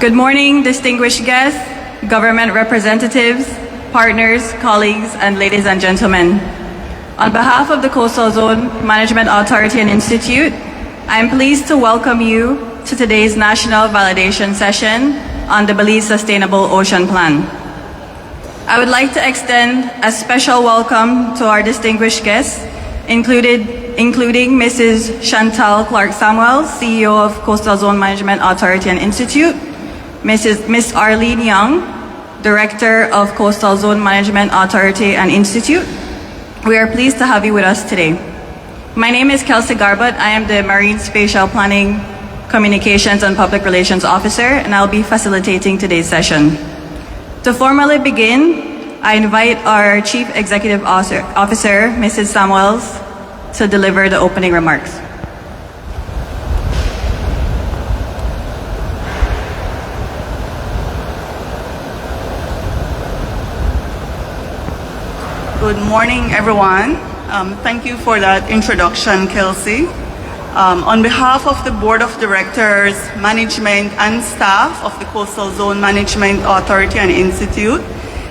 Good morning, distinguished guests, government representatives, partners, colleagues, and ladies and gentlemen. On behalf of the Coastal Zone Management Authority and Institute, I am pleased to welcome you to today's national validation session on the Belize Sustainable Ocean Plan. I would like to extend a special welcome to our distinguished guests, including Mrs. Chantal Clark-Samuels, CEO of Coastal Zone Management Authority and Institute, Miss Arlene Young, Director of Coastal Zone Management Authority and Institute. We are pleased to have you with us today. My name is Kelsey Garbutt. I am the Marine Spatial Planning, Communications and Public Relations Officer, and I'll be facilitating today's session. To formally begin, I invite our Chief Executive Officer, Mrs. Samuels, to deliver the opening remarks. Good morning, everyone. Thank you for that introduction, Kelsey. On behalf of the Board of Directors, management, and staff of the Coastal Zone Management Authority and Institute,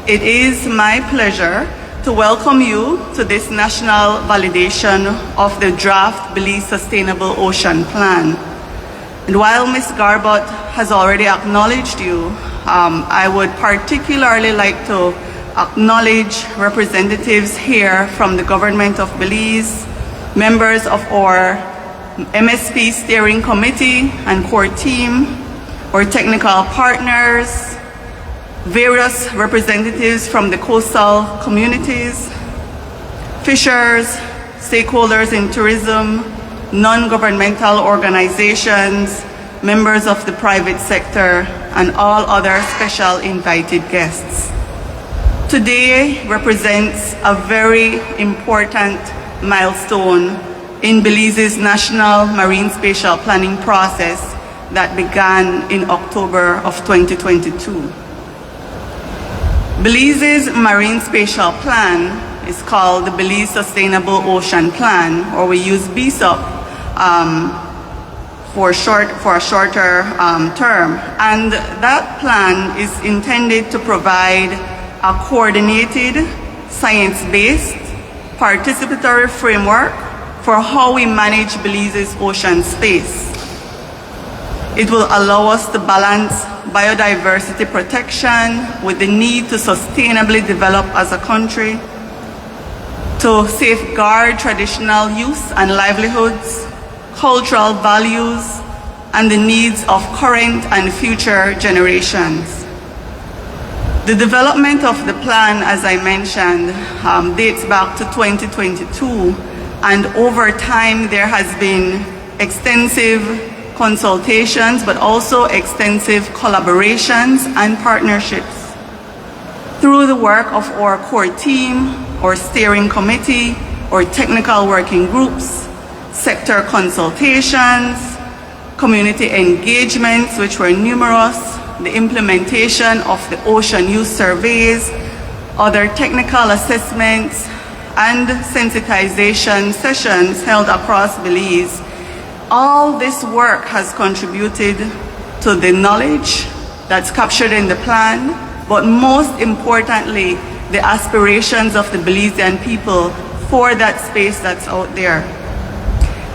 it is my pleasure to welcome you to this national validation of the draft Belize Sustainable Ocean Plan. And while Ms. Garbutt has already acknowledged you, I would particularly like to acknowledge representatives here from the Government of Belize, members of our MSP Steering Committee and core team, our technical partners, various representatives from the coastal communities, fishers, stakeholders in tourism, non-governmental organizations, members of the private sector, and all other special invited guests. Today represents a very important milestone in Belize's national marine spatial planning process that began in October of 2022. Belize's marine spatial plan is called the Belize Sustainable Ocean Plan, or we use BSOP for a shorter term. And that plan is intended to provide a coordinated, science-based, participatory framework for how we manage Belize's ocean space. It will allow us to balance biodiversity protection with the need to sustainably develop as a country, to safeguard traditional use and livelihoods, cultural values, and the needs of current and future generations. The development of the plan, as I mentioned, dates back to 2022, and over time there has been extensive consultations, but also extensive collaborations and partnerships. Through the work of our core team, our steering committee, our technical working groups, sector consultations, community engagements, which were numerous, the implementation of the ocean use surveys, other technical assessments, and sensitization sessions held across Belize. All this work has contributed to the knowledge that's captured in the plan, but most importantly, the aspirations of the Belizean people for that space that's out there.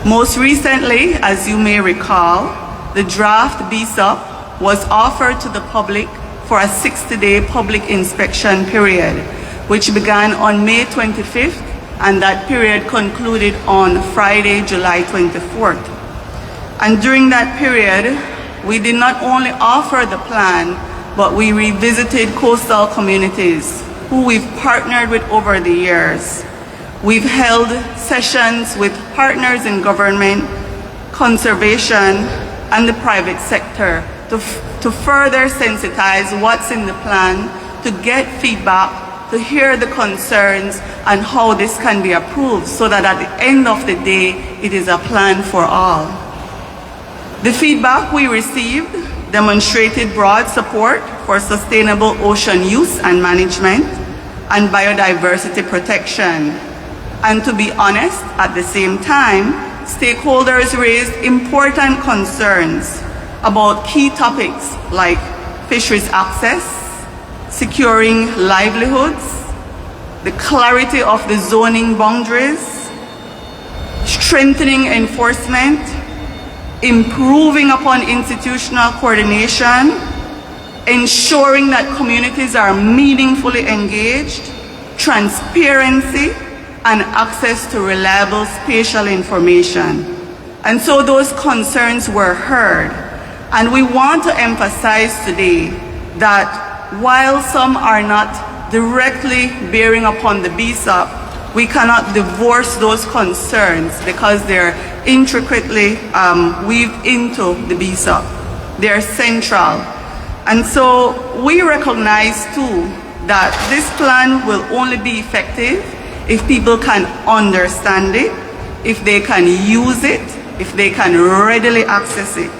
Most recently, as you may recall, the draft BSOP was offered to the public for a 60-day public inspection period, which began on May 25th, and that period concluded on Friday, July 24th. And during that period, we did not only offer the plan, but we revisited coastal communities who we've partnered with over the years. We've held sessions with partners in government, conservation, and the private sector to further sensitize what's in the plan, to get feedback, to hear the concerns, and how this can be approved so that at the end of the day, it is a plan for all. The feedback we received demonstrated broad support for sustainable ocean use and management and biodiversity protection. And to be honest, at the same time, stakeholders raised important concerns about key topics like fisheries access, securing livelihoods, the clarity of the zoning boundaries, strengthening enforcement, improving upon institutional coordination, ensuring that communities are meaningfully engaged, transparency, and access to reliable spatial information. And so those concerns were heard. And we want to emphasize today that while some are not directly bearing upon the BSOP, we cannot divorce those concerns because they're intricately weaved into the BSOP. They're central. And so we recognize too that this plan will only be effective if people can understand it, if they can use it, if they can readily access it,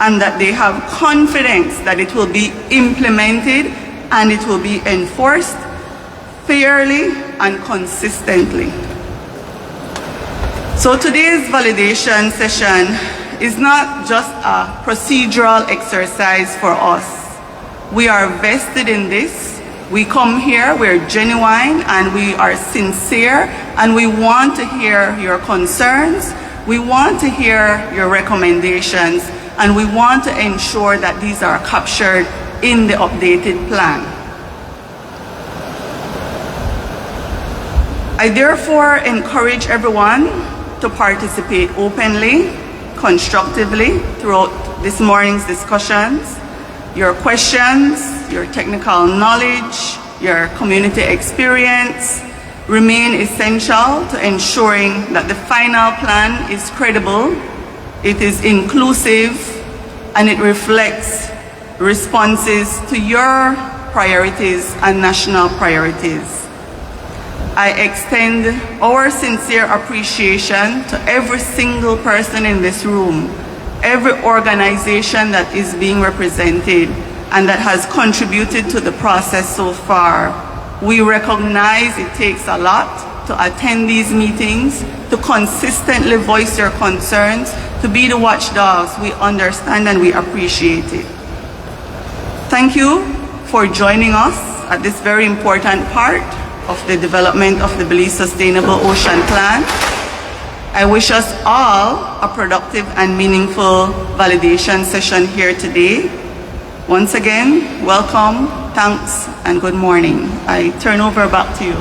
and that they have confidence that it will be implemented and it will be enforced fairly and consistently. So today's validation session is not just a procedural exercise for us. We are vested in this. We come here, we're genuine and we are sincere, and we want to hear your concerns, we want to hear your recommendations, and we want to ensure that these are captured in the updated plan. I therefore encourage everyone to participate openly, constructively throughout this morning's discussions. Your questions, your technical knowledge, your community experience remain essential to ensuring that the final plan is credible, it is inclusive, and it reflects responses to your priorities and national priorities. I extend our sincere appreciation to every single person in this room, every organization that is being represented and that has contributed to the process so far. We recognize it takes a lot to attend these meetings, to consistently voice your concerns, to be the watchdogs. We understand and we appreciate it. Thank you for joining us at this very important part of the development of the Belize Sustainable Ocean Plan. I wish us all a productive and meaningful validation session here today. Once again, welcome, thanks, and good morning. I turn over back to you.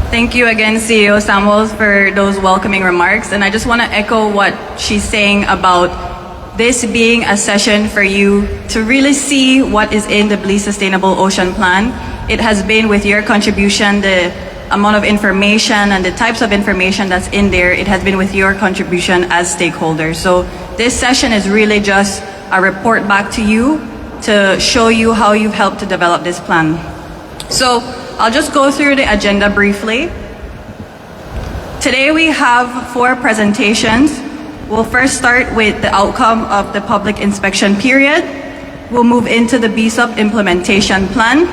Thank you again, CEO Samuels, for those welcoming remarks. And I just want to echo what she's saying about this being a session for you to really see what is in the Belize Sustainable Ocean Plan. It has been with your contribution, the amount of information and the types of information that's in there, it has been with your contribution as stakeholders. So this session is really just a report back to you to show you how you've helped to develop this plan. So I'll just go through the agenda briefly. Today we have 4 presentations. We'll first start with the outcome of the public inspection period. We'll move into the BSOP implementation plan.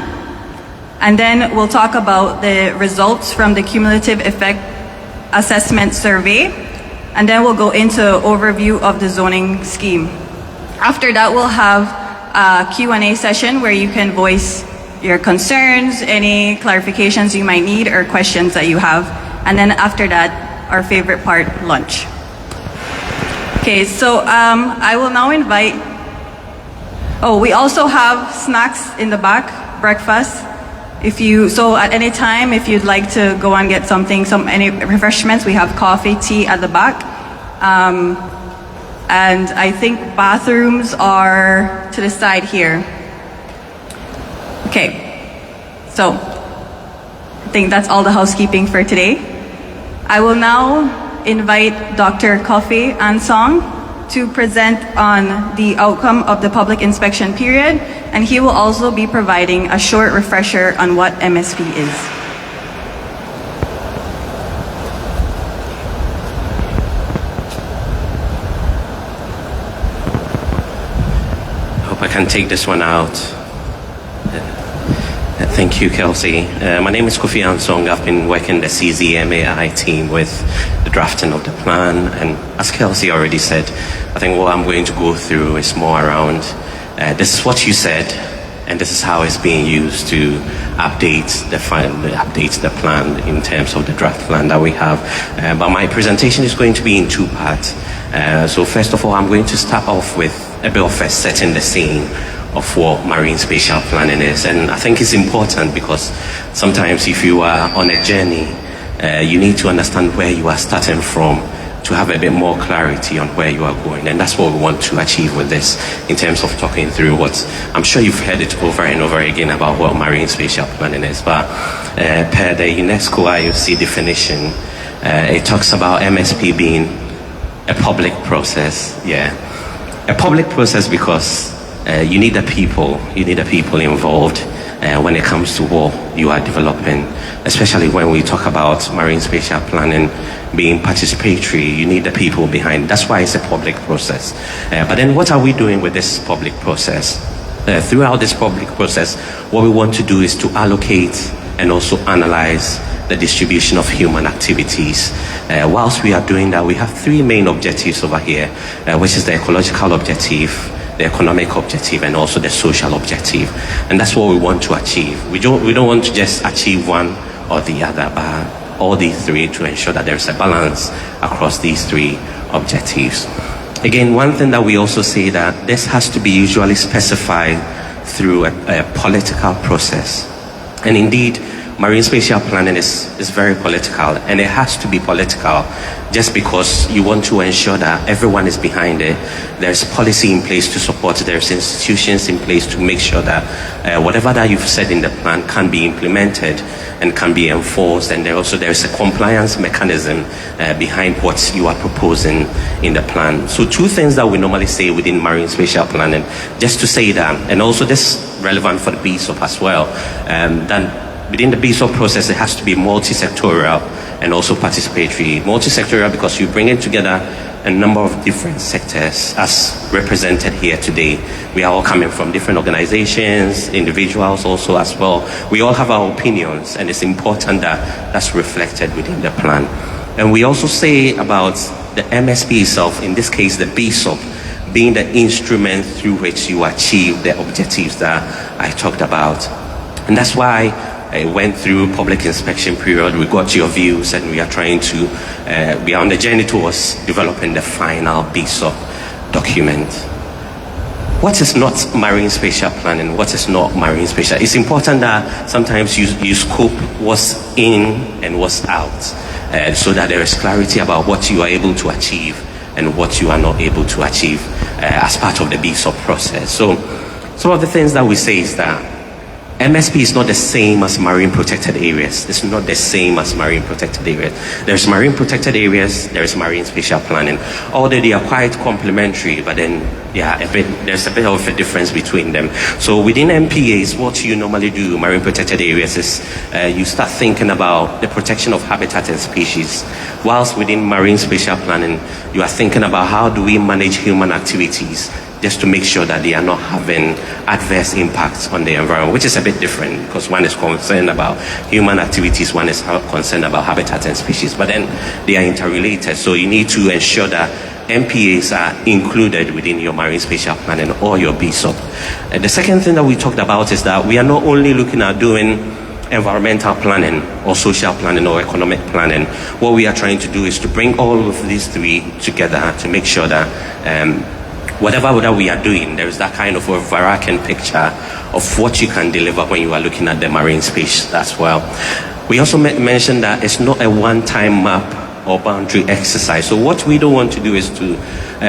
And then we'll talk about the results from the cumulative effect assessment survey. And then we'll go into overview of the zoning scheme. After that, we'll have a Q&A session where you can voice your concerns, any clarifications you might need, or questions that you have. And then after that, our favorite part, lunch. Okay, so I will now invite, we also have snacks in the back, breakfast. So at any time, if you'd like to go and get something, any refreshments, we have coffee, tea at the back. And I think bathrooms are to the side here. Okay, so I think that's all the housekeeping for today. I will now invite Dr. Kofi Ansong to present on the outcome of the public inspection period, and he will also be providing a short refresher on what MSP is. Hope I can take this one out. Thank you, Kelsey. My name is Kofi Ansong. I've been working the CZMAI team with the the drafting of the plan. And as Kelsey already said, I think what I'm going to go through is more around this is what you said, and this is how it's being used to update the plan in terms of the draft plan that we have. But my presentation is going to be in two parts. So first of all, I'm going to start off with a bit of setting the scene of what marine spatial planning is. And I think it's important because sometimes if you are on a journey, you need to understand where you are starting from to have a bit more clarity on where you are going. And that's what we want to achieve with this in terms of talking through what I'm sure you've heard it over and over again about what marine spatial planning is. But per the UNESCO IOC definition, it talks about MSP being a public process. Yeah, a public process because you need the people involved when it comes to what you are developing, especially when we talk about marine spatial planning being participatory. You need the people behind. That's why it's a public process. But then what are we doing with this public process? Throughout this public process, what we want to do is to allocate and also analyze the distribution of human activities. Whilst we are doing that, we have three main objectives over here, which is the ecological objective, the economic objective, and also the social objective. And that's what we want to achieve. We don't want to just achieve one or the other, but all these three to ensure that there's a balance across these three objectives. Again, one thing that we also say that this has to be usually specified through a political process. And indeed, marine spatial planning is very political, and it has to be political just because you want to ensure that everyone is behind it. There's policy in place to support, there's institutions in place to make sure that whatever that you've said in the plan can be implemented and can be enforced, and there's a compliance mechanism behind what you are proposing in the plan. So two things that we normally say within marine spatial planning, just to say that, and also this is relevant for the BSOP as well, that within the BSOP process, it has to be multi-sectorial and also participatory. Multi-sectorial because you bring it together a number of different sectors as represented here today. We are all coming from different organizations, individuals also as well. We all have our opinions, and it's important that that's reflected within the plan. And we also say about the MSP itself, in this case the BSOP, being the instrument through which you achieve the objectives that I talked about. And that's why I went through public inspection period, we got your views, and we are we are on the journey towards developing the final BSOP document. What is not marine spatial planning? What is not marine spatial? It's important that sometimes you scope what's in and what's out, so that there is clarity about what you are able to achieve and what you are not able to achieve as part of the BSOP process. So some of the things that we say is that MSP is not the same as marine protected areas. It's not the same as marine protected areas. There's marine protected areas, there's marine spatial planning. Although they are quite complementary, but then there's a bit of a difference between them. So within MPAs, what you normally do, marine protected areas, is you start thinking about the protection of habitat and species. Whilst within marine spatial planning, you are thinking about how do we manage human activities just to make sure that they are not having adverse impacts on the environment, which is a bit different because one is concerned about human activities, one is concerned about habitat and species, but then they are interrelated. So you need to ensure that MPAs are included within your marine spatial planning or your BSOP. The second thing that we talked about is that we are not only looking at doing environmental planning or social planning or economic planning. What we are trying to do is to bring all of these three together to make sure that whatever that we are doing, there is that kind of overarching picture of what you can deliver when you are looking at the marine space as well. We also mentioned that it's not a one-time map or boundary exercise. So what we don't want to do is to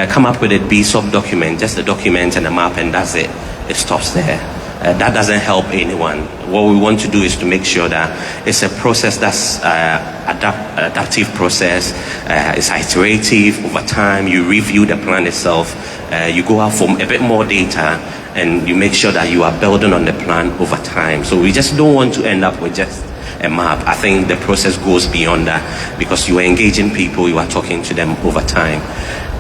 come up with a BSOP document, just a document and a map, and that's it. It stops there. That doesn't help anyone. What we want to do is to make sure that it's a process that's adaptive process. It's iterative over time. You review the plan itself. You go out for a bit more data, and you make sure that you are building on the plan over time. So we just don't want to end up with just a map. I think the process goes beyond that because you are engaging people, you are talking to them over time.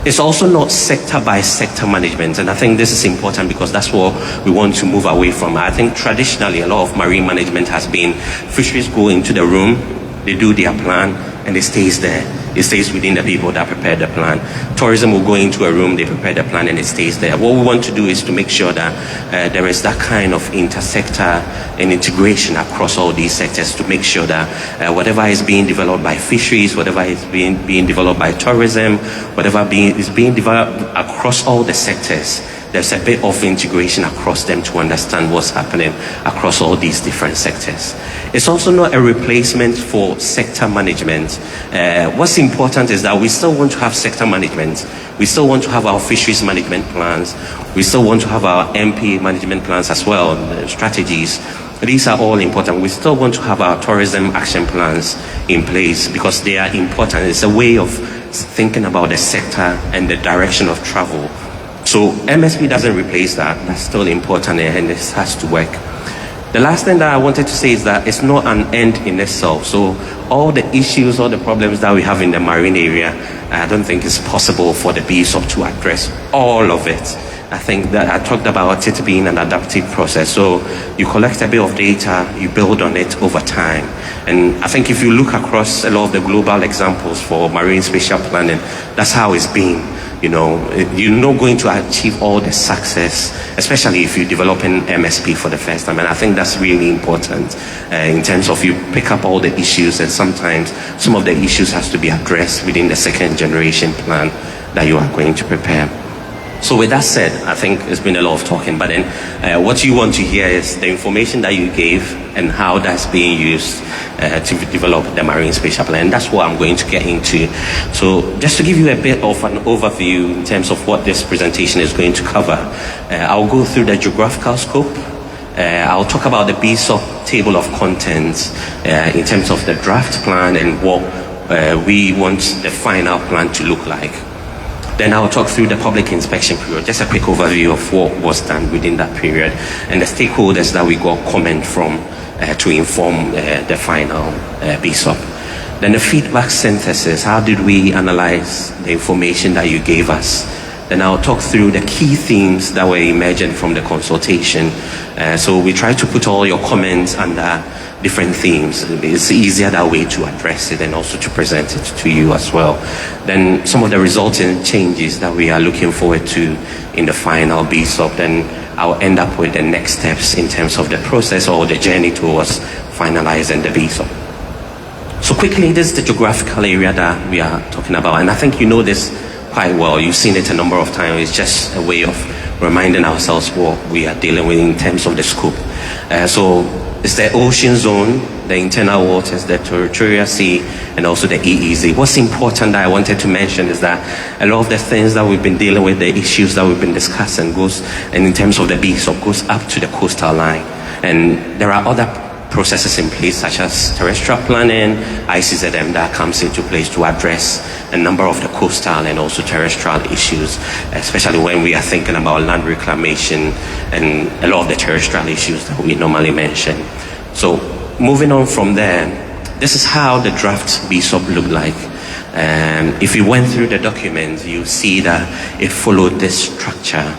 It's also not sector by sector management, and I think this is important because that's what we want to move away from. I think traditionally a lot of marine management has been fisheries go into the room, they do their plan, and it stays there. It stays within the people that prepared the plan. Tourism will go into a room, they prepare the plan, and it stays there. What we want to do is to make sure that there is that kind of intersector and integration across all these sectors to make sure that whatever is being developed by fisheries, whatever is being developed by tourism, whatever is being developed across all the sectors, there's a bit of integration across them to understand what's happening across all these different sectors. It's also not a replacement for sector management. What's important is that we still want to have sector management. We still want to have our fisheries management plans. We still want to have our MP management plans as well, strategies. These are all important. We still want to have our tourism action plans in place because they are important. It's a way of thinking about the sector and the direction of travel. So MSP doesn't replace that. That's still important and this has to work. The last thing that I wanted to say is that it's not an end in itself. So all the issues, all the problems that we have in the marine area, I don't think it's possible for the BSOP to address all of it. I think that I talked about it being an adaptive process. So you collect a bit of data, you build on it over time. And I think if you look across a lot of the global examples for marine spatial planning, that's how it's been. You know, you're not going to achieve all the success, especially if you're developing MSP for the first time. And I think that's really important in terms of you pick up all the issues, and sometimes some of the issues has to be addressed within the second generation plan that you are going to prepare. So with that said, I think it's been a lot of talking, but then what you want to hear is the information that you gave and how that's being used to develop the marine spatial plan. That's what I'm going to get into. So just to give you a bit of an overview in terms of what this presentation is going to cover, I'll go through the geographical scope. I'll talk about the BSOP table of contents in terms of the draft plan and what we want the final plan to look like. Then I'll talk through the public inspection period, just a quick overview of what was done within that period and the stakeholders that we got comment from to inform the final BSOP. Then the feedback synthesis, how did we analyze the information that you gave us? Then I'll talk through the key themes that were emergent from the consultation. So we try to put all your comments under different themes. It's easier that way to address it and also to present it to you as well. Then some of the resulting changes that we are looking forward to in the final BSOP, then I'll end up with the next steps in terms of the process or the journey towards finalizing the BSOP. So quickly, this is the geographical area that we are talking about, and I think you know this quite well. You've seen it a number of times. It's just a way of reminding ourselves what we are dealing with in terms of the scope. So it's the ocean zone, the internal waters, the territorial sea, and also the EEZ. What's important that I wanted to mention is that a lot of the things that we've been dealing with, the issues that we've been discussing and in terms of the BSOP, goes up to the coastal line. And there are other processes in place such as terrestrial planning, ICZM that comes into place to address a number of the coastal and also terrestrial issues, especially when we are thinking about land reclamation and a lot of the terrestrial issues that we normally mention. So moving on from there, this is how the draft BSOP looked like. If you went through the document, you see that it followed this structure.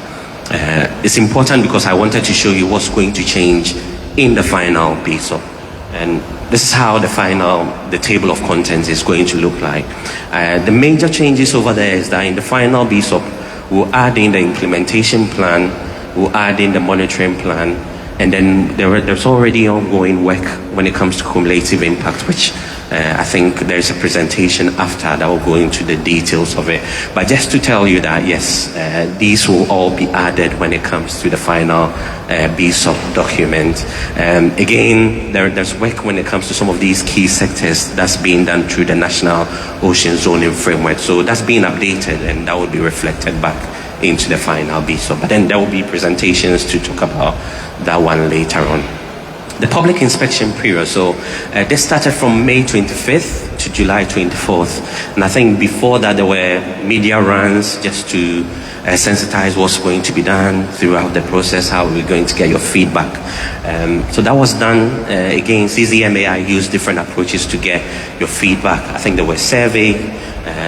It's important because I wanted to show you what's going to change in the final BSOP. And this is how the table of contents is going to look like. The major changes over there is that in the final BSOP, we'll add in the implementation plan, we'll add in the monitoring plan, and then there's already ongoing work when it comes to cumulative impact, which I think there's a presentation after that will go into the details of it. But just to tell you that, yes, these will all be added when it comes to the final BSOP document. Again, there's work when it comes to some of these key sectors that's being done through the National Ocean Zoning Framework. So that's being updated and that will be reflected back into the final BSOP. But then there will be presentations to talk about that one later on. The public inspection period, so this started from May 25th to July 24th. And I think before that there were media runs just to sensitize what's going to be done throughout the process, how we're going to get your feedback. So that was done. Again, CZMAI used different approaches to get your feedback. I think there were survey,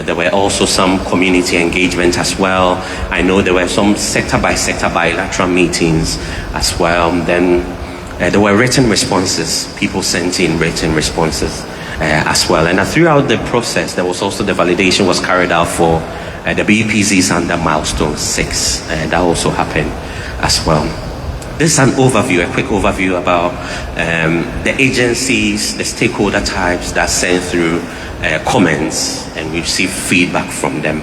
there were also some community engagement as well. I know there were some sector by sector bilateral meetings as well. Then there were written responses. People sent in written responses. as well. And throughout the process, there was also the validation was carried out for the BPZs under milestone 6. That also happened as well. This is an overview, a quick overview about the agencies, the stakeholder types that send through comments, and we receive feedback from them.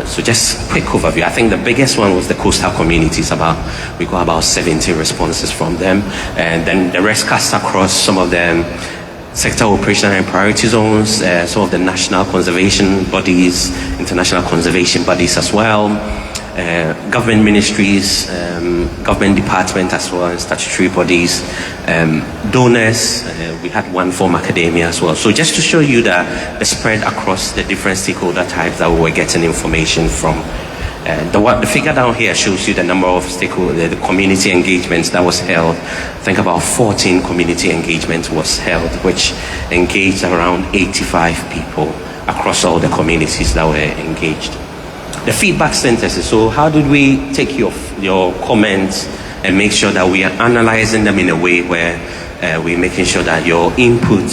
So just quick overview. I think the biggest one was the coastal communities. We got about 70 responses from them, and then the rest cast across some of them sector operational and priority zones, some of the national conservation bodies, international conservation bodies as well, government ministries, government department as well, and statutory bodies, donors. We had one from academia as well. So just to show you the spread across the different stakeholder types that we were getting information from. The figure down here shows you the number of stakeholder, the community engagements that was held. I think about 14 community engagements was held, which engaged around 85 people across all the communities that were engaged. The feedback synthesis. So how did we take your comments and make sure that we are analyzing them in a way where we're making sure that your input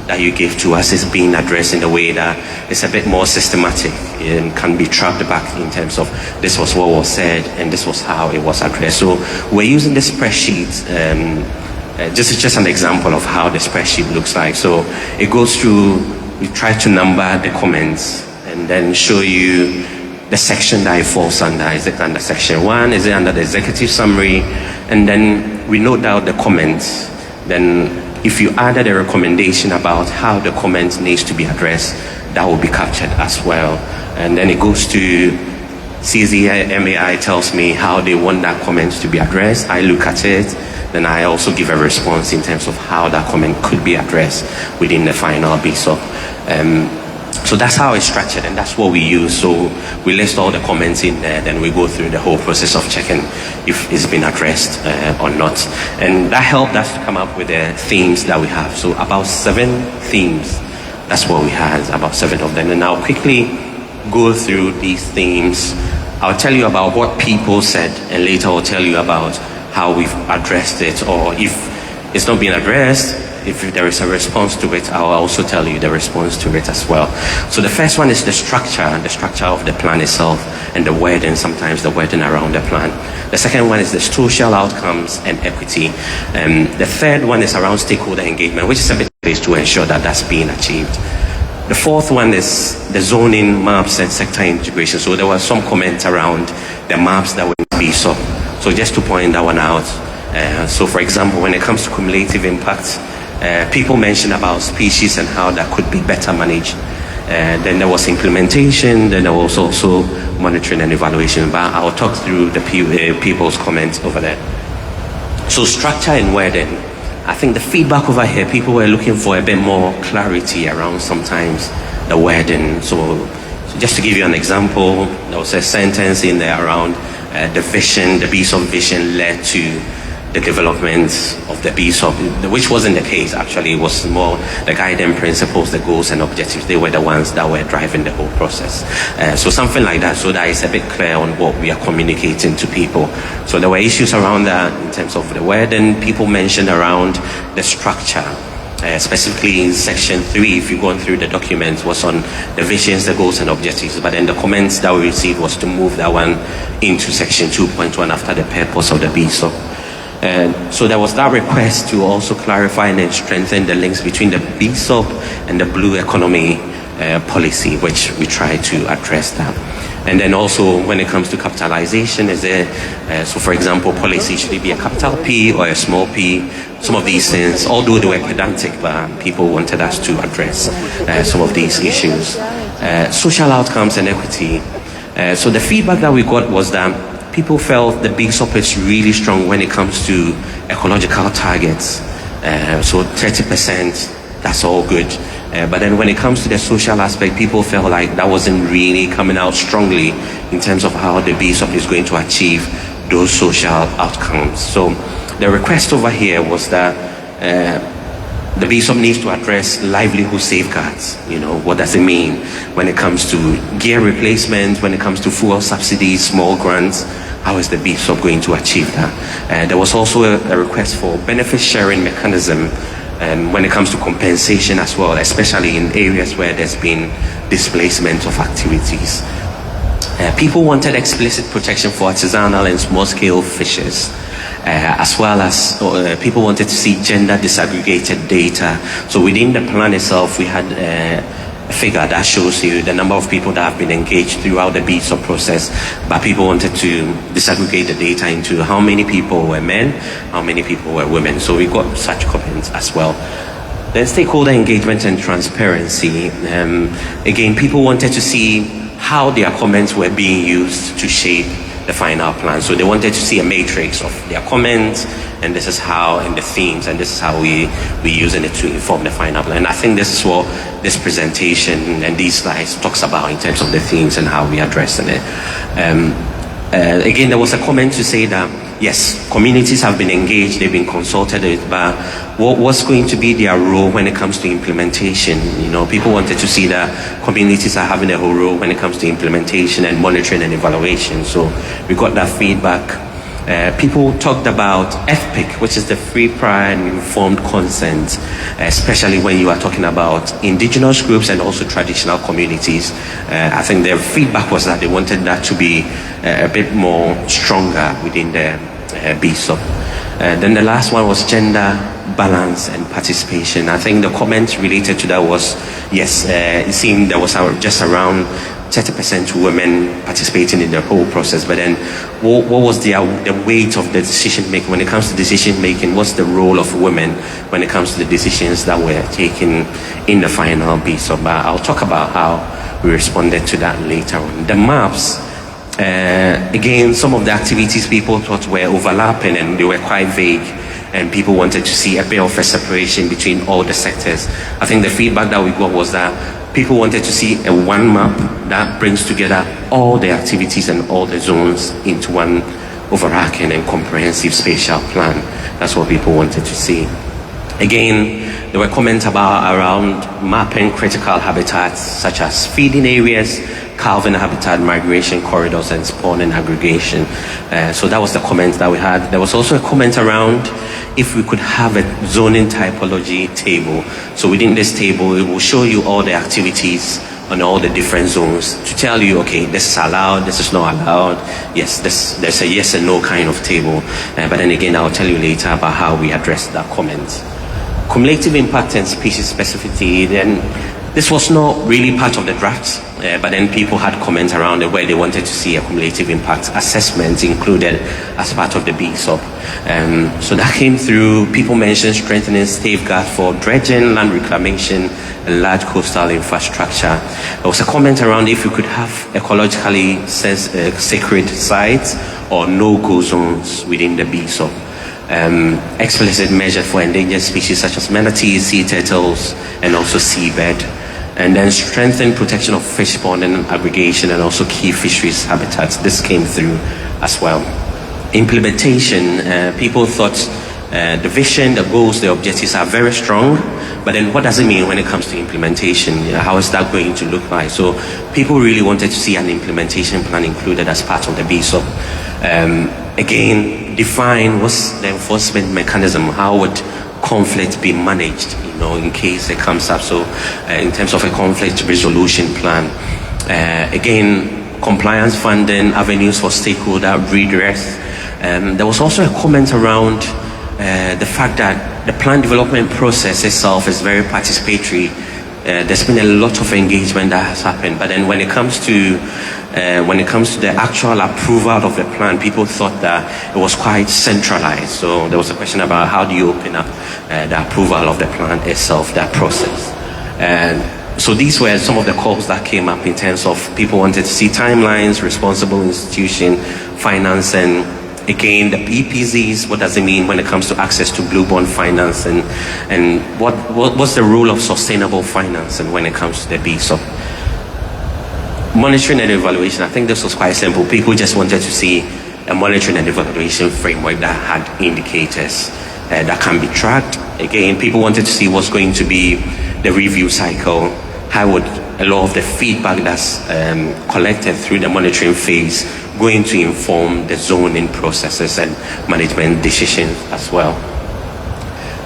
that you give to us is being addressed in a way that is a bit more systematic and can be tracked back in terms of this was what was said and this was how it was addressed. So we're using this spreadsheet. This is just an example of how the spreadsheet looks like. So it goes through, we try to number the comments and then show you the section that it falls under. Is it under section 1? Is it under the executive summary? And then we note down the comments. Then if you added a recommendation about how the comment needs to be addressed, that will be captured as well. And then it goes to CZMAI tells me how they want that comment to be addressed. I look at it, then I also give a response in terms of how that comment could be addressed within the final BSOP. So that's how it's structured, and that's what we use. So we list all the comments in there, then we go through the whole process of checking if it's been addressed or not. And that helped us to come up with the themes that we have. So about 7 themes, that's what we had, about 7 of them. And I'll quickly go through these themes. I'll tell you about what people said, and later I'll tell you about how we've addressed it, or if it's not being addressed, if there is a response to it, I'll also tell you the response to it as well. So the first one is the structure of the plan itself, and the wording, sometimes the wording around the plan. The second one is the social outcomes and equity. The third one is around stakeholder engagement, which is a bit based to ensure that that's being achieved. The fourth one is the zoning maps and sector integration. So there were some comments around the maps that were in BSOP. So just to point that one out. So for example, when it comes to cumulative impact, people mentioned about species and how that could be better managed. Then there was implementation, then there was also monitoring and evaluation, but I'll talk through the people's comments over there. So structure and wording. I think the feedback over here, people were looking for a bit more clarity around sometimes the wording. So just to give you an example, there was a sentence in there around the vision, the BSOP vision led to the development of the BSOP, which wasn't the case actually. It was more the guiding principles, the goals and objectives. They were the ones that were driving the whole process. So something like that, so that it's a bit clear on what we are communicating to people. So there were issues around that in terms of the wording. People mentioned around the structure. Specifically in section 3, if you've gone through the document, was on the visions, the goals and objectives. But then the comments that we received was to move that one into section 2.1 after the purpose of the BSOP. So there was that request to also clarify and strengthen the links between the BSOP and the blue economy policy, which we try to address that. And then also when it comes to capitalization, is there, so for example, policy should it be a capital P or a small p? Some of these things, although they were pedantic, but people wanted us to address some of these issues. Social outcomes and equity. So the feedback that we got was that people felt the BSOP is really strong when it comes to ecological targets. So 30%, that's all good. But then when it comes to the social aspect, people felt like that wasn't really coming out strongly in terms of how the BSOP is going to achieve those social outcomes. So the request over here was that the BSOP needs to address livelihood safeguards. You know, what does it mean when it comes to gear replacement, when it comes to fuel subsidies, small grants? How is the BSOP going to achieve that? There was also a request for benefit sharing mechanism when it comes to compensation as well, especially in areas where there's been displacement of activities. People wanted explicit protection for artisanal and small-scale fishers, as well as people wanted to see gender disaggregated data. So within the plan itself, we had a figure that shows you the number of people that have been engaged throughout the BSOP process, but people wanted to disaggregate the data into how many people were men, how many people were women. So we got such comments as well. Then stakeholder engagement and transparency. Again, people wanted to see how their comments were being used to shape the final plan. So they wanted to see a matrix of their comments, and this is how, and the themes, and this is how we using it to inform the final plan. And I think this is what this presentation and these slides talks about in terms of the themes and how we are addressing it. Again, there was a comment to say that, yes, communities have been engaged, they've been consulted, but what's going to be their role when it comes to implementation? You know, people wanted to see that communities are having a whole role when it comes to implementation and monitoring and evaluation. So we got that feedback. People talked about FPIC, which is the free, prior and informed consent, especially when you are talking about indigenous groups and also traditional communities. I think their feedback was that they wanted that to be a bit more stronger within the BSOP. Then the last one was gender balance and participation. I think the comment related to that was, yes, it seemed there was just around 30% women participating in the whole process, but then what was the weight of the decision making when it comes to decision making? What's the role of women when it comes to the decisions that were taken in the final BSOP? But I'll talk about how we responded to that later on. The maps, again, some of the activities people thought were overlapping and they were quite vague, and people wanted to see a bit of a separation between all the sectors. I think the feedback that we got was that people wanted to see a one map that brings together all the activities and all the zones into one overarching and comprehensive spatial plan. That's what people wanted to see. Again, there were comments around mapping critical habitats such as feeding areas, calving habitat, migration corridors, and spawn and aggregation. So that was the comment that we had. There was also a comment around if we could have a zoning typology table. So within this table, it will show you all the activities on all the different zones to tell you, okay, this is allowed, this is not allowed. Yes, there's a yes and no kind of table. But then again, I'll tell you later about how we address that comment. Cumulative impact and species specificity, then this was not really part of the draft, but then people had comments around it where they wanted to see a cumulative impact assessment included as part of the BSOP. So that came through. People mentioned strengthening safeguard for dredging, land reclamation, and large coastal infrastructure. There was a comment around if you could have ecologically sacred sites or no-go zones within the BSOP. Explicit measures for endangered species such as manatees, sea turtles, and also seabed. And then strengthen protection of fish spawn and aggregation and also key fisheries habitats. This came through as well. Implementation, people thought the vision, the goals, the objectives are very strong, but then what does it mean when it comes to implementation? How is that going to look like? So people really wanted to see an implementation plan included as part of the BSOP. Again, define what's the enforcement mechanism, how would conflict be managed, in case it comes up. So in terms of a conflict resolution plan, again, compliance funding, avenues for stakeholder redress. There was also a comment around the fact that the plan development process itself is very participatory. There's been a lot of engagement that has happened, but then when it comes to the actual approval of the plan, people thought that it was quite centralized. So there was a question about how do you open up the approval of the plan itself, that process. And so these were some of the calls that came up in terms of people wanted to see timelines, responsible institution, finance, and again, the EPZs, what does it mean when it comes to access to blue bond finance, and what's the role of sustainable finance and when it comes to the BSOP? Monitoring and evaluation, I think this was quite simple. People just wanted to see a monitoring and evaluation framework that had indicators that can be tracked. Again, people wanted to see what's going to be the review cycle, how would a lot of the feedback that's collected through the monitoring phase going to inform the zoning processes and management decisions as well.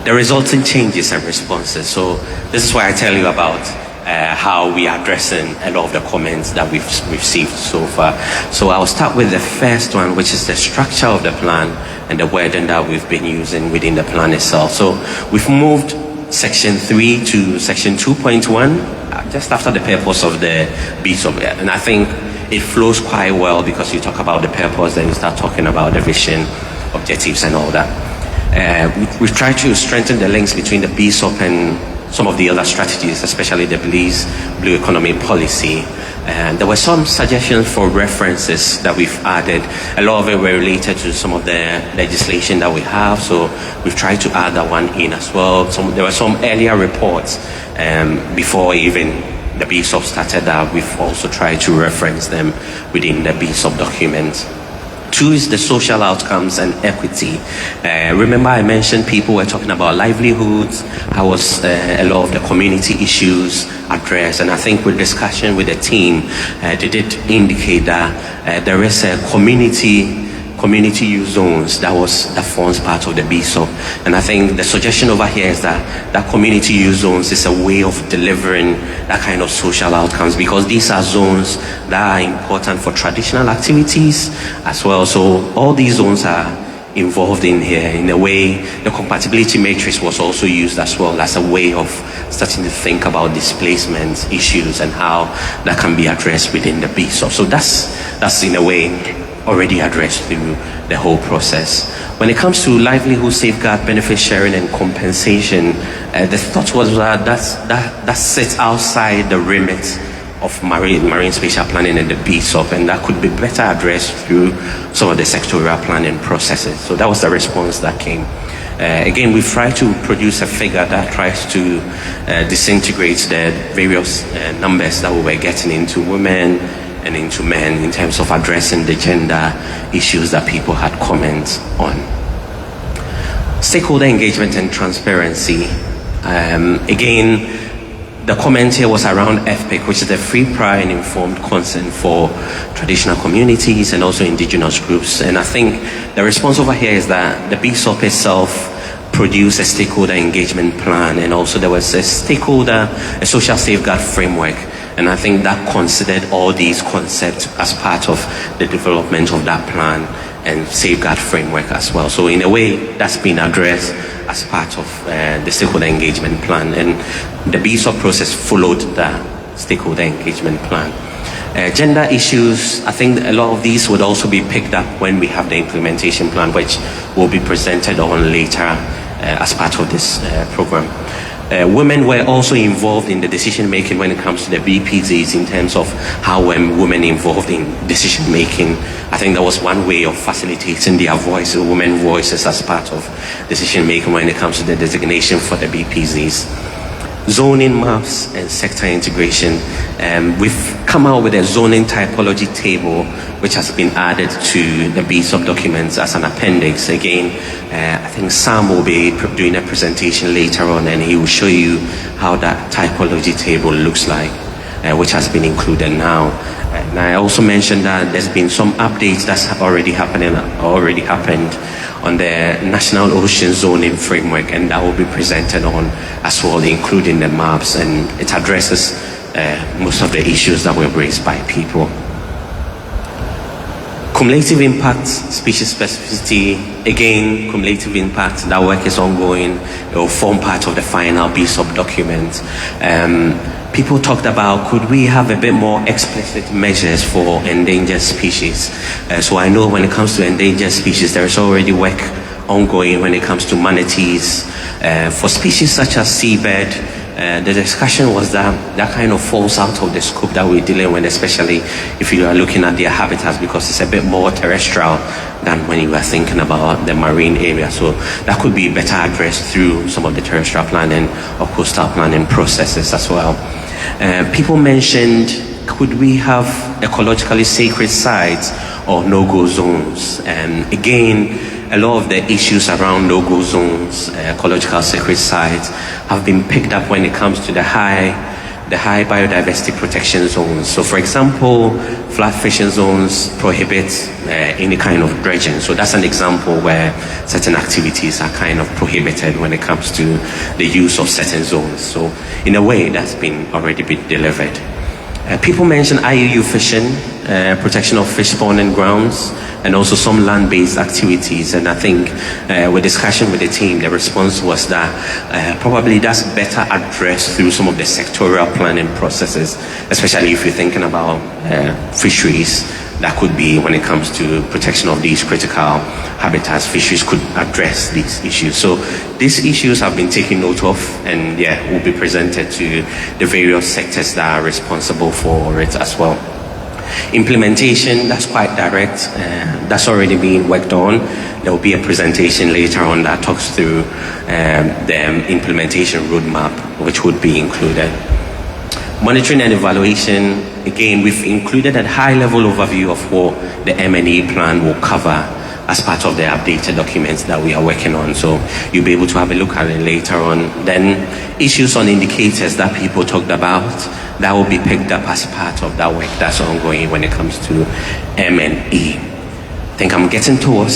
the resulting changes and responses. So this is why I tell you about how we are addressing a lot of the comments that we've received so far. So I'll start with the first one, which is the structure of the plan and the wording that we've been using within the plan itself. So we've moved section 3 to section 2.1, just after the purpose of the BSOP. And I think it flows quite well because you talk about the purpose, then you start talking about the vision, objectives and all that. We've tried to strengthen the links between the BSOP and some of the other strategies, especially the blue economy policy. And there were some suggestions for references that we've added. A lot of it were related to some of the legislation that we have, so we've tried to add that one in as well. There were some earlier reports before even the BSOP started that we've also tried to reference them within the BSOP document. 2 is the social outcomes and equity. Remember I mentioned people were talking about livelihoods, how was a lot of the community issues addressed, and I think with discussion with the team, they did indicate that there is a community use zones that forms part of the BSOP. And I think the suggestion over here is that community use zones is a way of delivering that kind of social outcomes, because these are zones that are important for traditional activities as well. So all these zones are involved in here. In a way, the compatibility matrix was also used as well as a way of starting to think about displacement issues and how that can be addressed within the BSOP. So that's in a way already addressed through the whole process. When it comes to livelihood, safeguard, benefit sharing and compensation, the thought was that sits outside the remit of marine spatial planning and the BSOP, and that could be better addressed through some of the sectorial planning processes. So that was the response that came. Again, we've tried to produce a figure that tries to disintegrate the various numbers that we were getting into women and into men in terms of addressing the gender issues that people had comments on. Stakeholder engagement and transparency. Again, the comment here was around FPIC, which is the free, prior and informed consent for traditional communities and also indigenous groups. And I think the response over here is that the BSOP itself produced a stakeholder engagement plan, and also there was a social safeguard framework. And I think that considered all these concepts as part of the development of that plan and safeguard framework as well. So in a way, that's been addressed as part of the stakeholder engagement plan. And the BSOP process followed the stakeholder engagement plan. Gender issues, I think a lot of these would also be picked up when we have the implementation plan, which will be presented on later as part of this program. Women were also involved in the decision making when it comes to the BPZs in terms of how were women involved in decision making. I think that was one way of facilitating their voices, women voices as part of decision making when it comes to the designation for the BPZs. Zoning maps and sector integration. We've come out with a zoning typology table which has been added to the BSOP documents as an appendix. Again, I think Sam will be doing a presentation later on and he will show you how that typology table looks like, which has been included now. And I also mentioned that there's been some updates that's already happened on the National Ocean Zoning Framework, and that will be presented on as well, including the maps, and it addresses most of the issues that were raised by people. Cumulative impact, species specificity. Again, cumulative impact, that work is ongoing. It will form part of the final BSOP document. People talked about, could we have a bit more explicit measures for endangered species? So I know when it comes to endangered species, there is already work ongoing when it comes to manatees. For species such as seabird, the discussion was that kind of falls out of the scope that we're dealing with, especially if you are looking at their habitats, because it's a bit more terrestrial than when you were thinking about the marine area. So that could be better addressed through some of the terrestrial planning or coastal planning processes as well. People mentioned, could we have ecologically sacred sites or no-go zones? And again, a lot of the issues around no-go zones, ecological sacred sites, have been picked up when it comes to the high the high biodiversity protection zones. So for example, flat fishing zones prohibit any kind of dredging. So that's an example where certain activities are kind of prohibited when it comes to the use of certain zones. So in a way, that's already been delivered. People mention IUU fishing, protection of fish spawning grounds, and also some land-based activities. And I think with discussion with the team, the response was that probably that's better addressed through some of the sectorial planning processes, especially if you're thinking about fisheries. That could be when it comes to protection of these critical habitats, fisheries could address these issues. So these issues have been taken note of and will be presented to the various sectors that are responsible for it as well. Implementation, that's quite direct. That's already being worked on. There will be a presentation later on that talks through the implementation roadmap, which would be included. Monitoring and evaluation, again, we've included a high-level overview of what the M&E plan will cover as part of the updated documents that we are working on. So you'll be able to have a look at it later on. Then issues on indicators that people talked about, that will be picked up as part of that work that's ongoing when it comes to M&E. I think I'm getting towards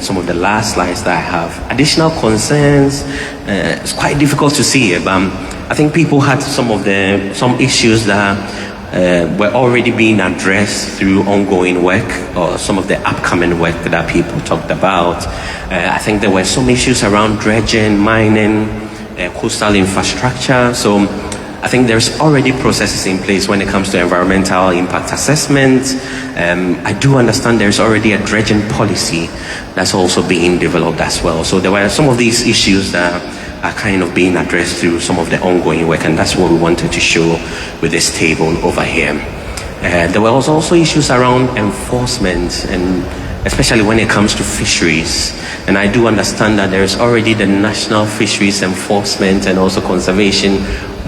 some of the last slides that I have. Additional concerns, it's quite difficult to see, but I think people had some issues that were already being addressed through ongoing work or some of the upcoming work that people talked about. I think there were some issues around dredging, mining, coastal infrastructure. So I think there's already processes in place when it comes to environmental impact assessment. I do understand there's already a dredging policy that's also being developed as well. So there were some of these issues that are kind of being addressed through some of the ongoing work, and that's what we wanted to show with this table over here. There were also issues around enforcement, and especially when it comes to fisheries. And I do understand that there's already the National Fisheries Enforcement and also Conservation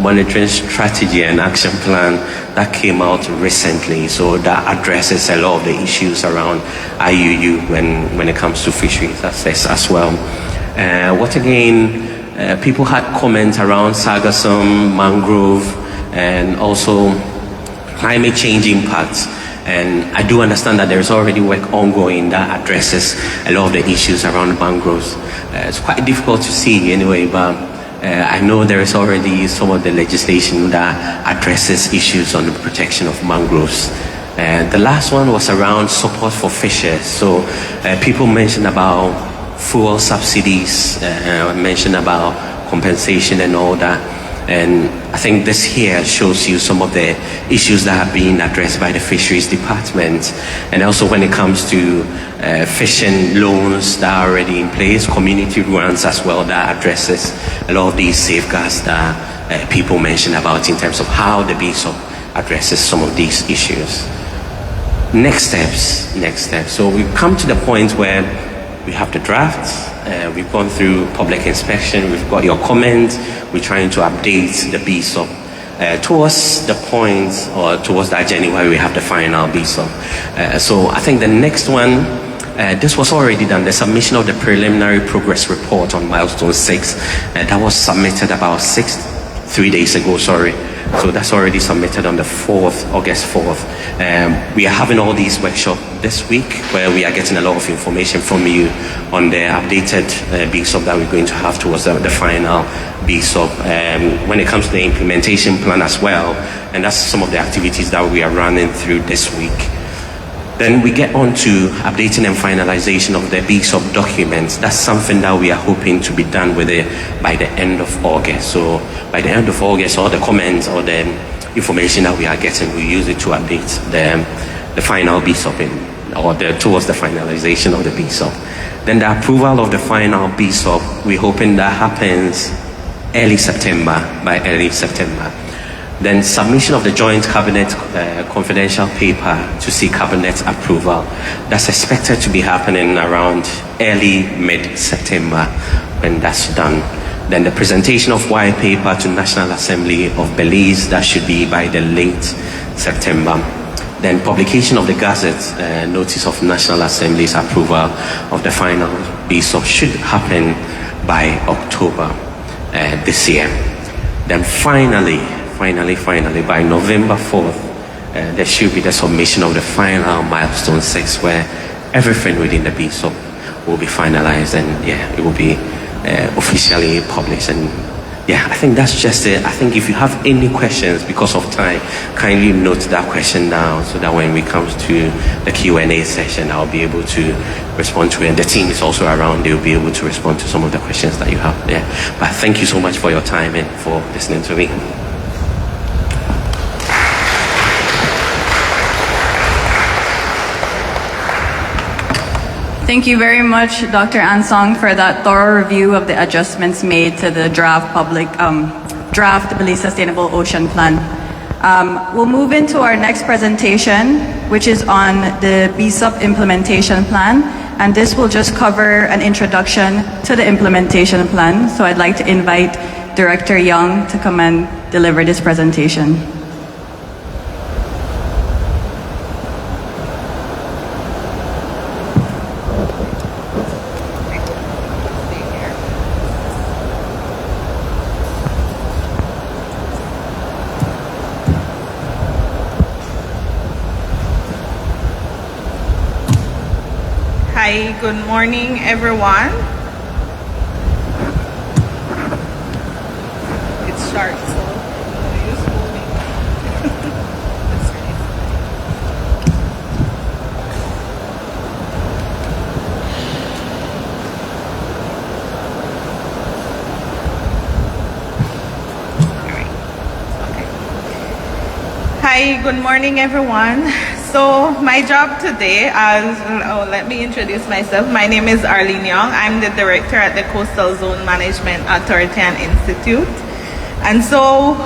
Monitoring Strategy and Action Plan that came out recently. So that addresses a lot of the issues around IUU when it comes to fisheries as well. People had comments around sargassum, mangrove, and also climate change impacts. And I do understand that there's already work ongoing that addresses a lot of the issues around mangroves. It's quite difficult to see anyway, but I know there is already some of the legislation that addresses issues on the protection of mangroves. The last one was around support for fishers. So people mentioned about fuel subsidies, mentioned about compensation and all that. And I think this here shows you some of the issues that are being addressed by the Fisheries Department. And also when it comes to fishing loans that are already in place, community grants as well, that addresses a lot of these safeguards that people mentioned about in terms of how the BSOP addresses some of these issues. Next steps. So we've come to the point where we have the drafts, we've gone through public inspection, we've got your comments, we're trying to update the BSOP towards the point or towards that journey where we have the final BSOP. So I think the next one, this was already done, the submission of the preliminary progress report on milestone 6. That was submitted about 3 days ago, sorry. So that's already submitted on the 4th, August 4th. We are having all these workshops this week where we are getting a lot of information from you on the updated BSOP that we're going to have towards the final BSOP. When it comes to the implementation plan as well, and that's some of the activities that we are running through this week. Then we get on to updating and finalization of the BSOP documents. That's something that we are hoping to be done with it by the end of August. So by the end of August, all the comments or the information that we are getting, we use it to update the final BSOP towards the finalization of the BSOP. Then the approval of the final BSOP, we're hoping that happens by early September. Then submission of the joint cabinet confidential paper to seek cabinet approval. That's expected to be happening around mid-September when that's done. Then the presentation of white paper to National Assembly of Belize, that should be by the late September. Then publication of the Gazette notice of National Assembly's approval of the final BSOP should happen by October this year. Then finally, finally, by November 4th, there should be the submission of the final milestone 6, where everything within the BSOP will be finalized, and it will be officially published. And I think that's just it. I think if you have any questions, because of time, kindly note that question down, so that when we come to the Q&A session, I'll be able to respond to it. And the team is also around. They'll be able to respond to some of the questions that you have there. But thank you so much for your time and for listening to me. Thank you very much, Dr. Ansong, for that thorough review of the adjustments made to the draft Belize Sustainable Ocean Plan. We'll move into our next presentation, which is on the BSOP implementation plan, and this will just cover an introduction to the implementation plan. So I'd like to invite Director Young to come and deliver this presentation. Hi, good morning, everyone. It's sharp, so use holding. That's great. All right. Okay. Hi, good morning, everyone. So my job today, let me introduce myself. My name is Arlene Young. I'm the director at the Coastal Zone Management Authority and Institute. And so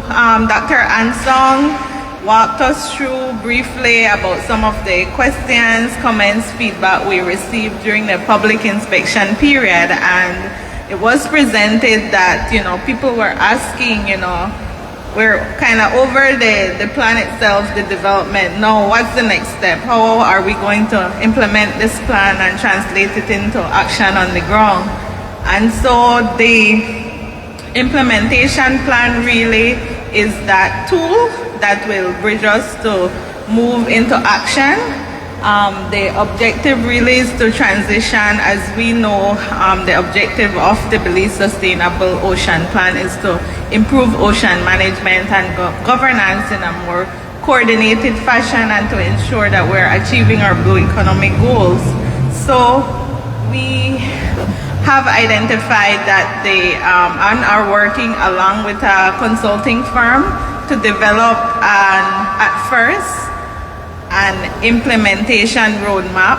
Dr. Ansong walked us through briefly about some of the questions, comments, feedback we received during the public inspection period. And it was presented that, people were asking, we're kind of over the plan itself, the development. Now, what's the next step? How are we going to implement this plan and translate it into action on the ground? And so the implementation plan really is that tool that will bridge us to move into action. The objective really is to transition. As we know, the objective of the Belize Sustainable Ocean Plan is to improve ocean management and governance in a more coordinated fashion, and to ensure that we're achieving our blue economic goals. So we have identified that they are working along with a consulting firm to develop at first an implementation roadmap.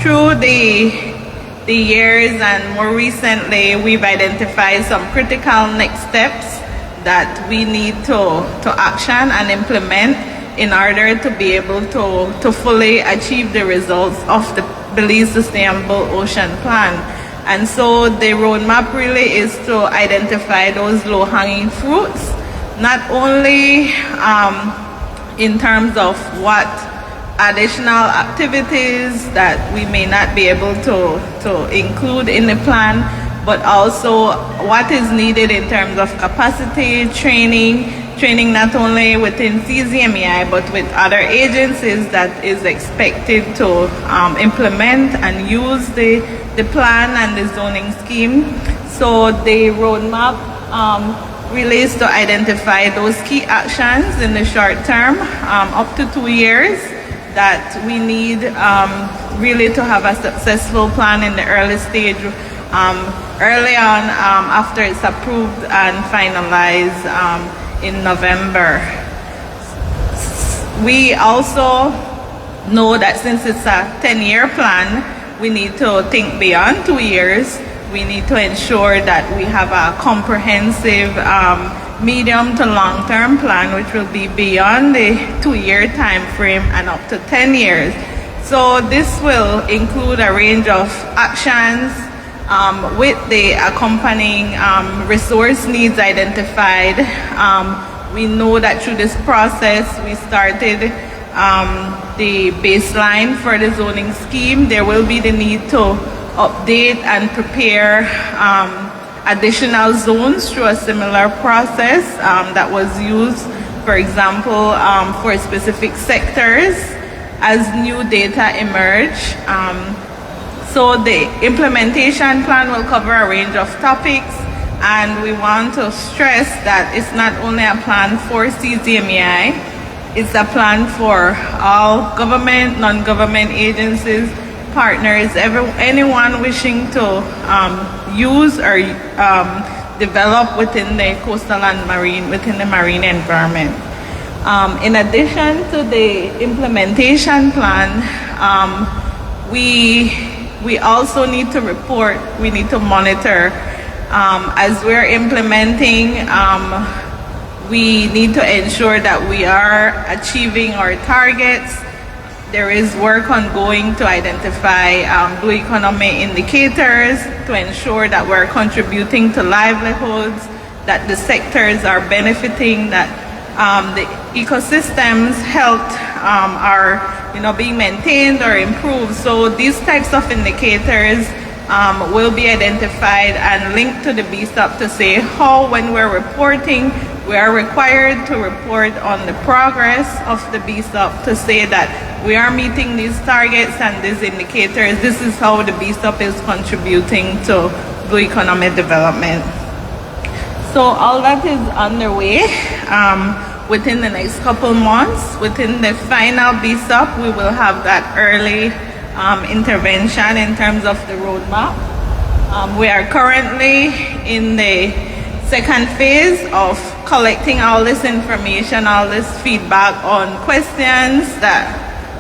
Through the years and more recently, we've identified some critical next steps that we need to action and implement in order to be able to fully achieve the results of the Belize Sustainable Ocean Plan. And so the roadmap really is to identify those low-hanging fruits, not only in terms of what additional activities that we may not be able to include in the plan, but also what is needed in terms of capacity, training not only within CZMEI but with other agencies that is expected to implement and use the plan and the zoning scheme. So the roadmap really is to identify those key actions in the short term, up to 2 years, that we need really to have a successful plan in the early stage, early on after it's approved and finalized in November. We also know that since it's a 10-year plan, we need to think beyond 2 years. We need to ensure that we have a comprehensive medium to long-term plan, which will be beyond the 2-year time frame and up to 10 years. So this will include a range of actions with the accompanying resource needs identified. We know that through this process, we started the baseline for the zoning scheme. There will be the need to update and prepare additional zones through a similar process that was used, for example, for specific sectors as new data emerge. So the implementation plan will cover a range of topics, and we want to stress that it's not only a plan for CZMEI, it's a plan for all government, non-government agencies, partners, anyone wishing to use or develop within the coastal and marine, within the marine environment. In addition to the implementation plan, we also need to report, we need to monitor. As we're implementing, we need to ensure that we are achieving our targets. There is work ongoing to identify blue economy indicators to ensure that we're contributing to livelihoods, that the sectors are benefiting, that the ecosystems' health are being maintained or improved. So these types of indicators will be identified and linked to the BSOP to say how, when we're reporting, we are required to report on the progress of the BSOP to say that we are meeting these targets and these indicators. This is how the BSOP is contributing to blue economic development. So all that is underway. Within the next couple months, within the final BSOP, we will have that early intervention in terms of the roadmap. We are currently in the second phase of collecting all this information, all this feedback on questions that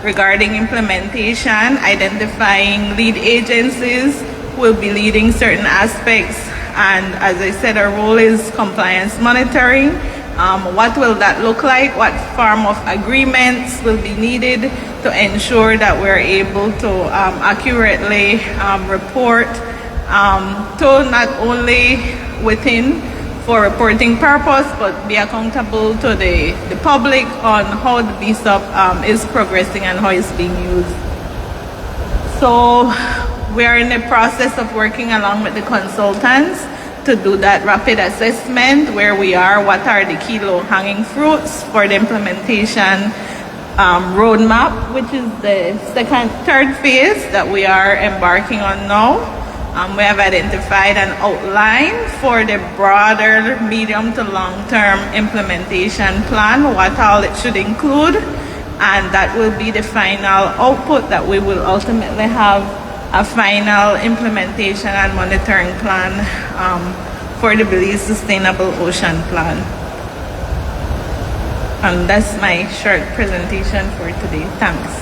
regarding implementation, identifying lead agencies who will be leading certain aspects, and as I said, our role is compliance monitoring. What will that look like? What form of agreements will be needed to ensure that we're able to accurately report to not only within for reporting purpose, but be accountable to the public on how the BSOP is progressing and how it's being used. So we're in the process of working along with the consultants to do that rapid assessment, where we are, what are the key low-hanging fruits for the implementation roadmap, which is the third phase that we are embarking on now. We have identified an outline for the broader medium to long-term implementation plan, what all it should include, and that will be the final output that we will ultimately have a final implementation and monitoring plan for the Belize Sustainable Ocean Plan. And that's my short presentation for today. Thanks.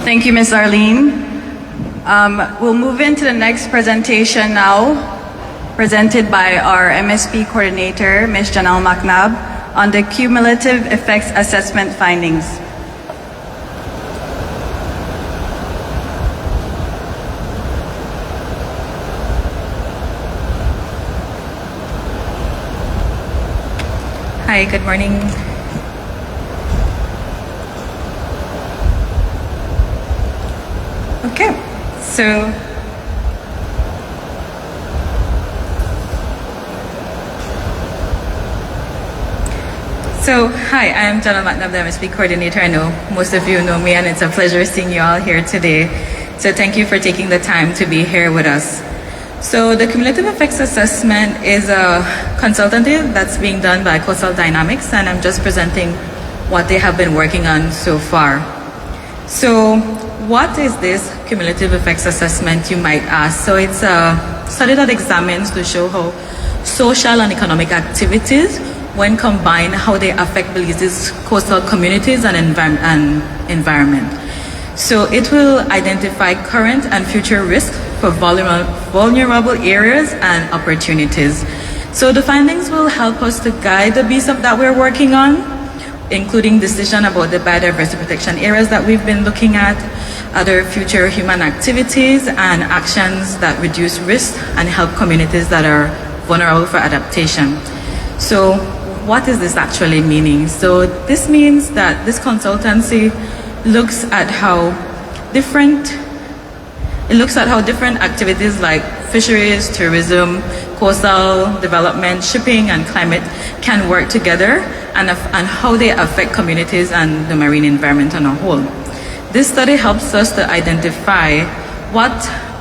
Thank you, Ms. Arlene. We'll move into the next presentation now, presented by our MSP coordinator, Ms. Janelle McNabb, on the cumulative effects assessment findings. Hi, good morning. Okay, So hi, I'm Janelle McNabb, the MSP coordinator. I know most of you know me, and it's a pleasure seeing you all here today. So thank you for taking the time to be here with us. So the cumulative effects assessment is a consultative that's being done by Coastal Dynamics, and I'm just presenting what they have been working on so far. So what is this cumulative effects assessment, you might ask? So it's a study that examines to show how social and economic activities, when combined, how they affect Belize's coastal communities and environment. So it will identify current and future risks for vulnerable areas and opportunities. So the findings will help us to guide the BSOP that we're working on, including decision about the biodiversity protection areas that we've been looking at, other future human activities and actions that reduce risk and help communities that are vulnerable for adaptation. So what is this actually meaning? So this means that this consultancy looks at how different activities like fisheries, tourism, coastal development, shipping, and climate can work together and how they affect communities and the marine environment on a whole. This study helps us to identify what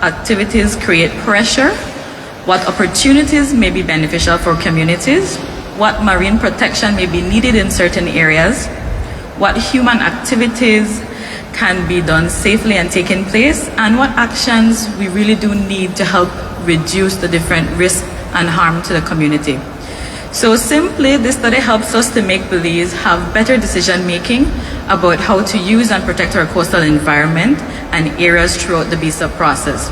activities create pressure, what opportunities may be beneficial for communities, what marine protection may be needed in certain areas, what human activities can be done safely and taking place, and what actions we really do need to help reduce the different risks and harm to the community. So simply, this study helps us to make Belize have better decision making about how to use and protect our coastal environment and areas throughout the BSOP process.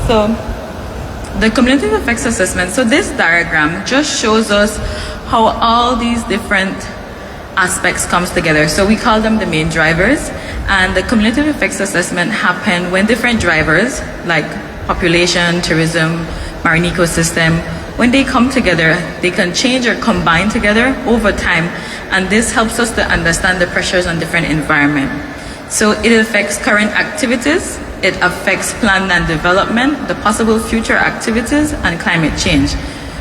So, the cumulative effects assessment. So this diagram just shows us how all these different aspects comes together. So we call them the main drivers, and the cumulative effects assessment happen when different drivers like population, tourism, marine ecosystem, when they come together, they can change or combine together over time, and this helps us to understand the pressures on different environment. So it affects current activities, it affects plan and development, the possible future activities, and climate change.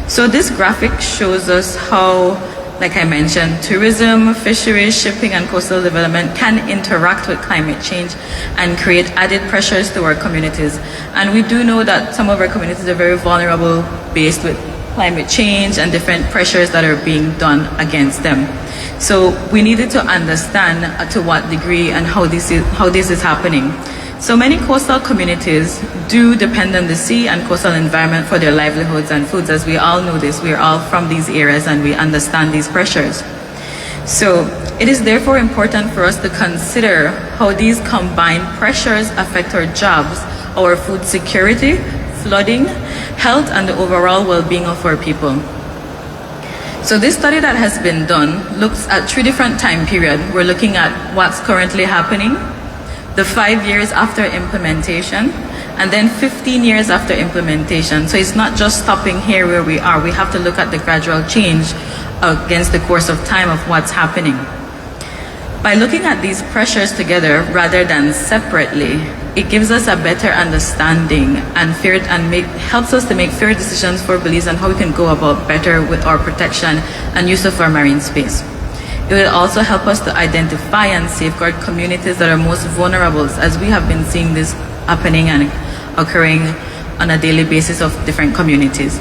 So this graphic shows us how, like I mentioned, tourism, fisheries, shipping, and coastal development can interact with climate change and create added pressures to our communities. And we do know that some of our communities are very vulnerable based with climate change and different pressures that are being done against them. So we needed to understand to what degree and how this is happening. So many coastal communities do depend on the sea and coastal environment for their livelihoods and foods. As we all know this, we are all from these areas and we understand these pressures. So it is therefore important for us to consider how these combined pressures affect our jobs, our food security, flooding, health, and the overall well-being of our people. So this study that has been done looks at 3 different time periods. We're looking at what's currently happening, the 5 years after implementation, and then 15 years after implementation. So it's not just stopping here where we are. We have to look at the gradual change against the course of time of what's happening. By looking at these pressures together rather than separately, it gives us a better understanding and helps us to make fair decisions for Belize and how we can go about better with our protection and use of our marine space. It will also help us to identify and safeguard communities that are most vulnerable, as we have been seeing this happening and occurring on a daily basis of different communities.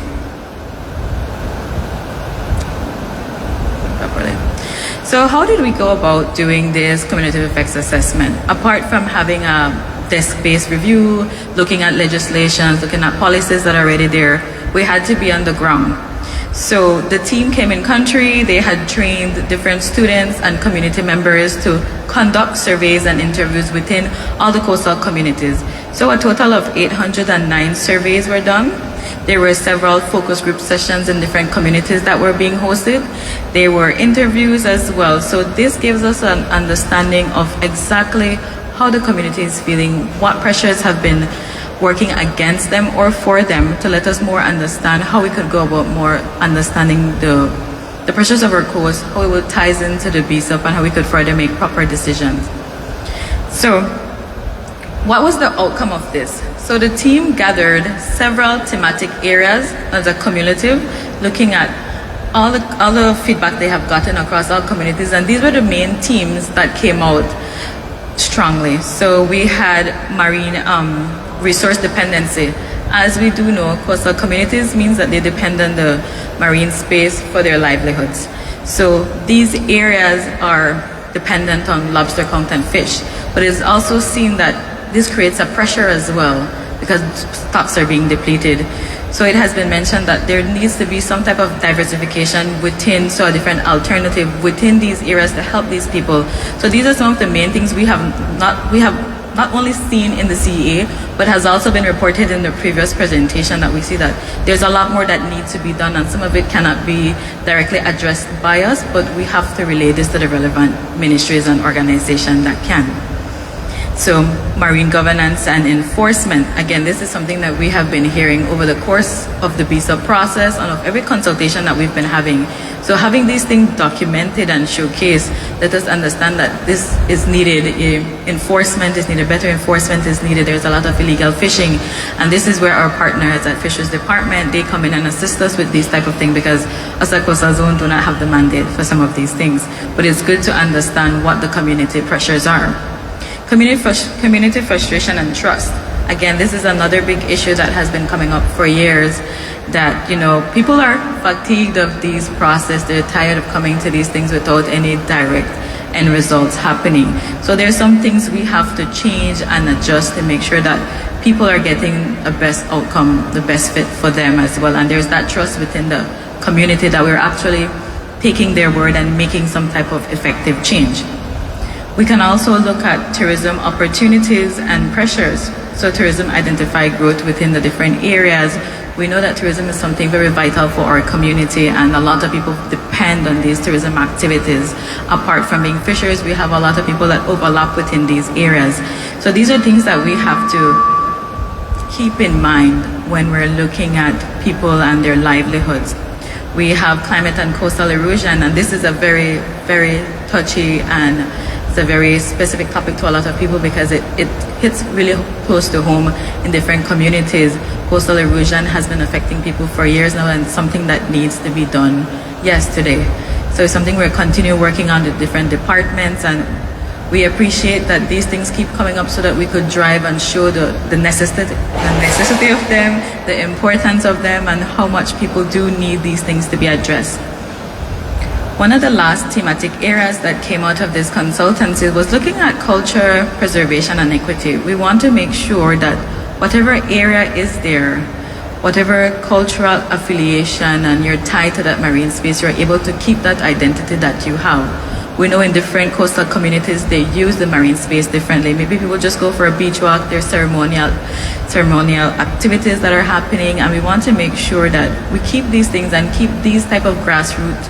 So how did we go about doing this cumulative effects assessment? Apart from having a desk-based review, looking at legislation, looking at policies that are already there, we had to be on the ground. So the team came in country, they had trained different students and community members to conduct surveys and interviews within all the coastal communities. So a total of 809 surveys were done. There were several focus group sessions in different communities that were being hosted. There were interviews as well. So this gives us an understanding of exactly how the community is feeling, what pressures have been working against them or for them, to let us more understand how we could go about more understanding the pressures of our coast, how it will ties into the BSOP, and how we could further make proper decisions. So what was the outcome of this? So the team gathered several thematic areas as a cumulative, looking at all the feedback they have gotten across all communities, and these were the main themes that came out strongly. So we had marine resource dependency. As we do know, coastal communities means that they depend on the marine space for their livelihoods. So these areas are dependent on lobster count and fish, but it's also seen that this creates a pressure as well because stocks are being depleted. So it has been mentioned that there needs to be some type of diversification within, so a different alternative within these areas to help these people. So these are some of the main things we have not only seen in the CEA, but has also been reported in the previous presentation, that we see that there's a lot more that needs to be done, and some of it cannot be directly addressed by us, but we have to relay this to the relevant ministries and organizations that can. So marine governance and enforcement, again, this is something that we have been hearing over the course of the BSOP process and of every consultation that we've been having. So having these things documented and showcased, let us understand that this is needed. Enforcement is needed, better enforcement is needed. There's a lot of illegal fishing, and this is where our partners at Fisheries Department, they come in and assist us with these type of things, because us at Coastal Zone do not have the mandate for some of these things. But it's good to understand what the community pressures are. Community frustration and trust. Again, this is another big issue that has been coming up for years, that, you know, people are fatigued of these process. They're tired of coming to these things without any direct end results happening. So there's some things we have to change and adjust to make sure that people are getting the best outcome, the best fit for them as well. And there's that trust within the community that we're actually taking their word and making some type of effective change. We can also look at tourism opportunities and pressures. So tourism identify growth within the different areas. We know that tourism is something very vital for our community, and a lot of people depend on these tourism activities. Apart from being fishers, we have a lot of people that overlap within these areas. So these are things that we have to keep in mind when we're looking at people and their livelihoods. We have climate and coastal erosion, and this is a very, very touchy and it's a very specific topic to a lot of people, because it hits really close to home in different communities. Coastal erosion has been affecting people for years now, and it's something that needs to be done yesterday. So it's something we're continue working on with different departments, and we appreciate that these things keep coming up so that we could drive and show the necessity of them, the importance of them, and how much people do need these things to be addressed. One of the last thematic areas that came out of this consultancy was looking at culture, preservation, and equity. We want to make sure that whatever area is there, whatever cultural affiliation and you're tied to that marine space, you're able to keep that identity that you have. We know in different coastal communities, they use the marine space differently. Maybe people just go for a beach walk, there's ceremonial activities that are happening, and we want to make sure that we keep these things and keep these type of grassroots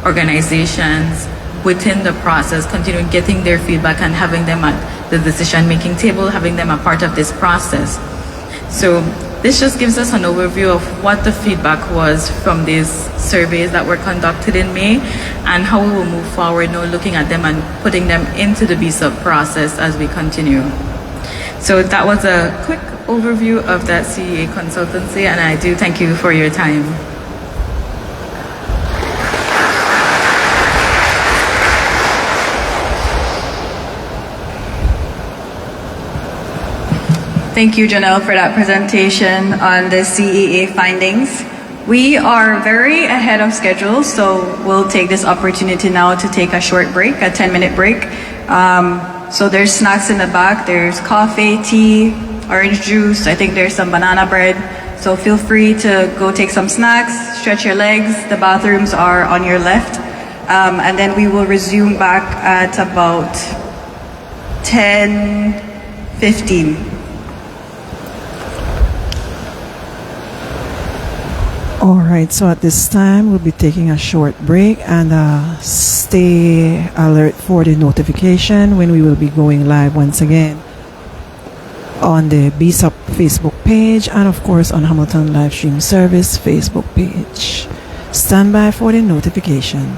organizations within the process, continue getting their feedback and having them at the decision-making table, having them a part of this process. So this just gives us an overview of what the feedback was from these surveys that were conducted in May, and how we will move forward now, looking at them and putting them into the BSOP process as we continue. So that was a quick overview of that CEA consultancy, and I do thank you for your time. Thank you, Janelle, for that presentation on the CEA findings. We are very ahead of schedule, so we'll take this opportunity now to take a short break, a 10-minute break. So there's snacks in the back. There's coffee, tea, orange juice. I think there's some banana bread. So feel free to go take some snacks, stretch your legs. The bathrooms are on your left. And then we will resume back at about 10:15. All right, so at this time, we'll be taking a short break, and stay alert for the notification when we will be going live once again on the BSOP Facebook page, and of course on Hamilton Livestream Service Facebook page. Stand by for the notification.